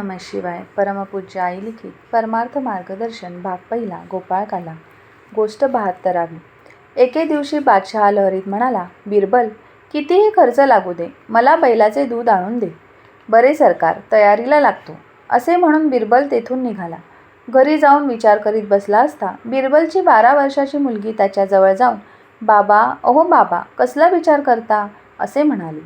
नमः शिवाय. परमपूज्य आई लिखित परमार्थ मार्गदर्शन भाग पहिला. गोपाळकाला. गोष्ट 72वी. एके दिवशी बादशहा लहरीत म्हणाला, बिरबल, कितीही खर्च लागू दे, मला बैलाचे दूध आणून दे. बरे सरकार, तयारीला लागतो, असे म्हणून बिरबल तेथून निघाला. घरी जाऊन विचार करीत बसला असता बिरबलची 12 वर्षाची मुलगी त्याच्याजवळ जाऊन, बाबा, अहो बाबा, कसला विचार करता, असे म्हणाली.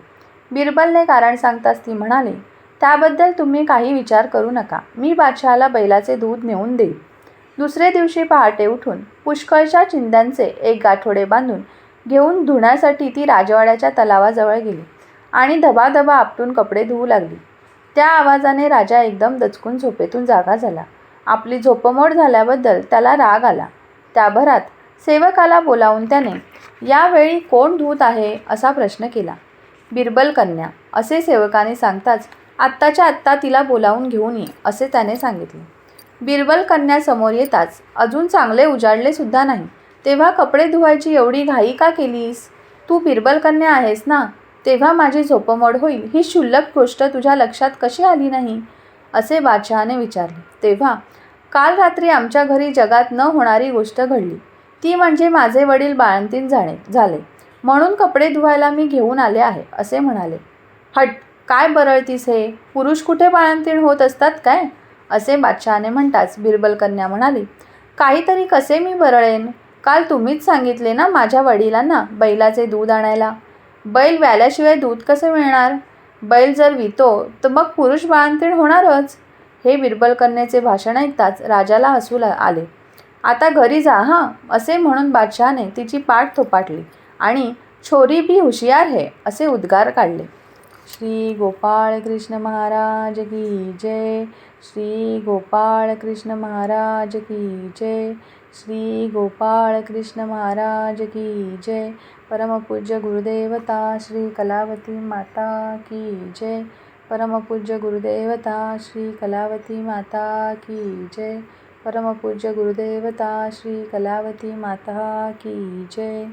बिरबलने कारण सांगताच ती म्हणाली, त्याबद्दल तुम्ही काही विचार करू नका, मी बादशहाला बैलाचे दूध नेऊन देईल. दुसरे दिवशी पहाटे उठून पुष्कळशा चिंध्यांचे एक गाठोडे बांधून घेऊन धुण्यासाठी ती राजवाड्याच्या तलावाजवळ गेली आणि धबाधबा आपटून कपडे धुवू लागली. त्या आवाजाने राजा एकदम दचकून झोपेतून जागा झाला. आपली झोपमोड झाल्याबद्दल त्याला राग आला. त्या भरात सेवकाला बोलावून त्याने, यावेळी कोण धूत आहे, असा प्रश्न केला. बिरबल कन्या, असे सेवकाने सांगताच, आत्ताच्या आत्ता तिला बोलावून घेऊन ये, असे त्याने सांगितले. बिरबल कन्या समोर येताच, अजून चांगले उजाडले सुद्धा नाही, तेव्हा कपडे धुवायची एवढी घाई का केलीस? तू बिरबल कन्या आहेस ना, तेव्हा माझी झोपमोड होईल ही क्षुल्लक गोष्ट तुझ्या लक्षात कशी आली नाही, असे बादशहाने विचारले. तेव्हा, काल रात्री आमच्या घरी जगात न होणारी गोष्ट घडली, ती म्हणजे माझे वडील बाळंतीण झाले, म्हणून कपडे धुवायला मी घेऊन आले आहे, असे म्हणाले. हट, काय बरळतीस हे, पुरुष कुठे बाळंतीण होत असतात काय, असे बादशहाने म्हणताच बिरबल कन्या म्हणाली, काहीतरी कसे मी बरळेन, काल तुम्हीच सांगितले ना माझ्या वडिलांना बैलाचे दूध आणायला. बैल व्याल्याशिवाय दूध कसे मिळणार, बैल जर वितो तर मग पुरुष बाळंतीण होणारच. हे बिरबल कन्येचे भाषण ऐकताच राजाला हसू आले. आता घरी जा हां, असे म्हणून बादशहाने तिची पाठ थोपाटली आणि छोरी भी हुशियार है, असे उद्गार काढले. श्री गोपाळ कृष्ण महाराज की जय. श्री गोपाळ कृष्ण महाराज की जय. श्री गोपाळ कृष्ण महाराज की जय. परमपूज्य गुरुदेवता श्री कलावती माता की जय. परमपूज्य गुरुदेवता श्री कलावती माता की जय. परमपूज्य गुरुदेवता श्री कलावती माता की जय.